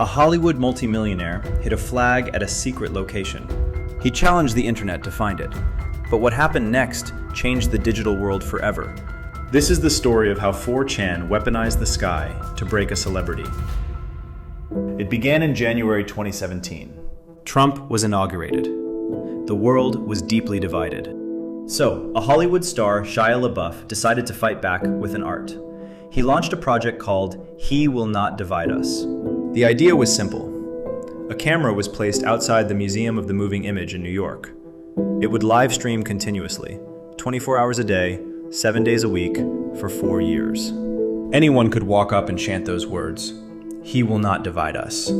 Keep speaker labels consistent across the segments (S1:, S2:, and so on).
S1: A Hollywood multimillionaire hid a flag at a secret location. He challenged the internet to find it. But what happened next changed the digital world forever. This is the story of how 4chan weaponized the sky to break a celebrity. It began in January 2017. Trump was inaugurated. The world was deeply divided. So, a Hollywood star, Shia LaBeouf, decided to fight back with an art. He launched a project called He Will Not Divide Us. The idea was simple. A camera was placed outside the Museum of the Moving Image in New York. It would live stream continuously, 24 hours a day, 7 days a week, for 4 years. Anyone could walk up and chant those words. He will not divide us.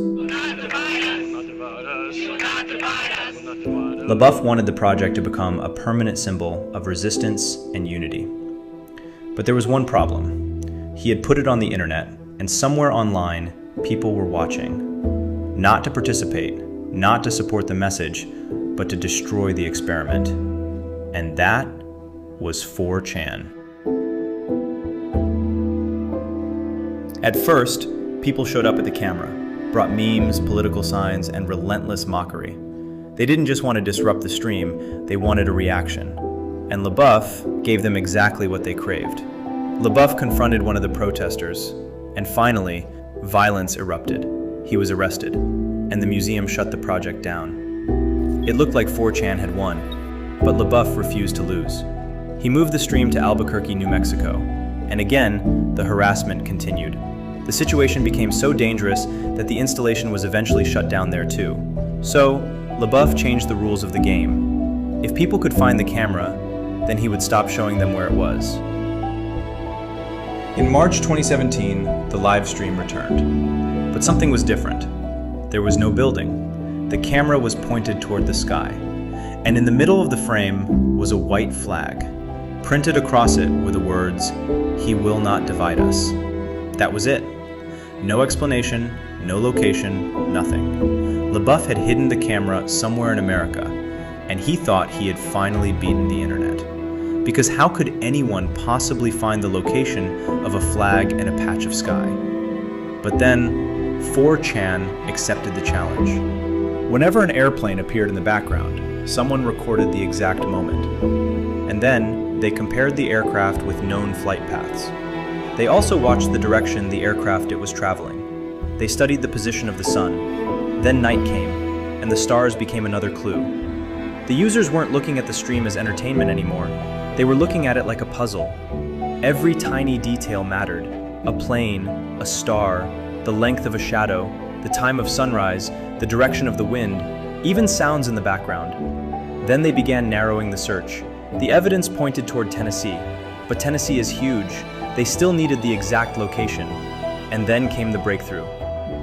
S1: LaBeouf wanted the project to become a permanent symbol of resistance and unity. But there was one problem. He had put it on the internet, and somewhere online, people were watching. Not to participate, not to support the message, but to destroy the experiment. And that was 4chan. At first, people showed up at the camera, brought memes, political signs, and relentless mockery. They didn't just want to disrupt the stream, they wanted a reaction. And LaBeouf gave them exactly what they craved. LaBeouf confronted one of the protesters, and finally, violence erupted. He was arrested, and the museum shut the project down. It looked like 4chan had won, but LaBeouf refused to lose. He moved the stream to Albuquerque, New Mexico, and again, the harassment continued. The situation became so dangerous that the installation was eventually shut down there too. So, LaBeouf changed the rules of the game. If people could find the camera, then he would stop showing them where it was. In March 2017, the live stream returned. But something was different. There was no building. The camera was pointed toward the sky. And in the middle of the frame was a white flag. Printed across it were the words, "He will not divide us." That was it. No explanation, no location, nothing. LaBeouf had hidden the camera somewhere in America, and he thought he had finally beaten the internet. Because how could anyone possibly find the location of a flag and a patch of sky? But then, 4chan accepted the challenge. Whenever an airplane appeared in the background, someone recorded the exact moment. And then, they compared the aircraft with known flight paths. They also watched the direction the aircraft it was traveling. They studied the position of the sun. Then night came, and the stars became another clue. The users weren't looking at the stream as entertainment anymore. They were looking at it like a puzzle. Every tiny detail mattered. A plane, a star, the length of a shadow, the time of sunrise, the direction of the wind, even sounds in the background. Then they began narrowing the search. The evidence pointed toward Tennessee, but Tennessee is huge. They still needed the exact location. And then came the breakthrough.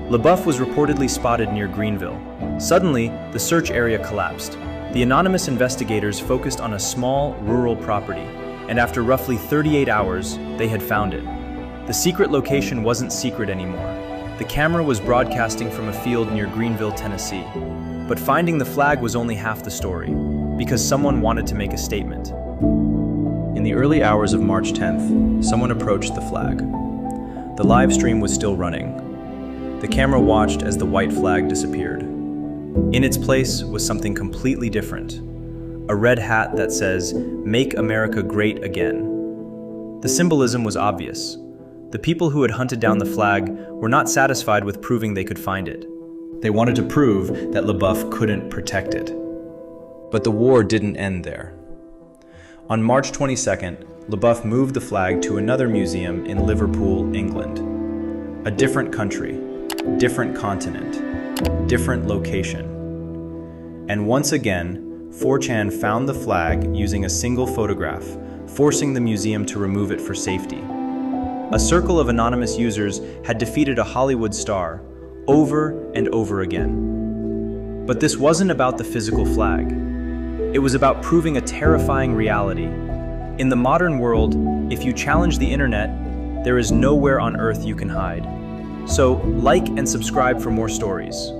S1: LaBeouf was reportedly spotted near Greenville. Suddenly, the search area collapsed. The anonymous investigators focused on a small, rural property, and after roughly 38 hours, they had found it. The secret location wasn't secret anymore. The camera was broadcasting from a field near Greenville, Tennessee. But finding the flag was only half the story, because someone wanted to make a statement. In the early hours of March 10th, someone approached the flag. The live stream was still running. The camera watched as the white flag disappeared. In its place was something completely different. A red hat that says, "Make America Great Again." The symbolism was obvious. The people who had hunted down the flag were not satisfied with proving they could find it. They wanted to prove that LaBeouf couldn't protect it. But the war didn't end there. On March 22nd, LaBeouf moved the flag to another museum in Liverpool, England. A different country, different continent, different location. And once again, 4chan found the flag using a single photograph, forcing the museum to remove it for safety. A circle of anonymous users had defeated a Hollywood star over and over again. But this wasn't about the physical flag. It was about proving a terrifying reality. In the modern world, if you challenge the internet, there is nowhere on earth you can hide. So, like and subscribe for more stories.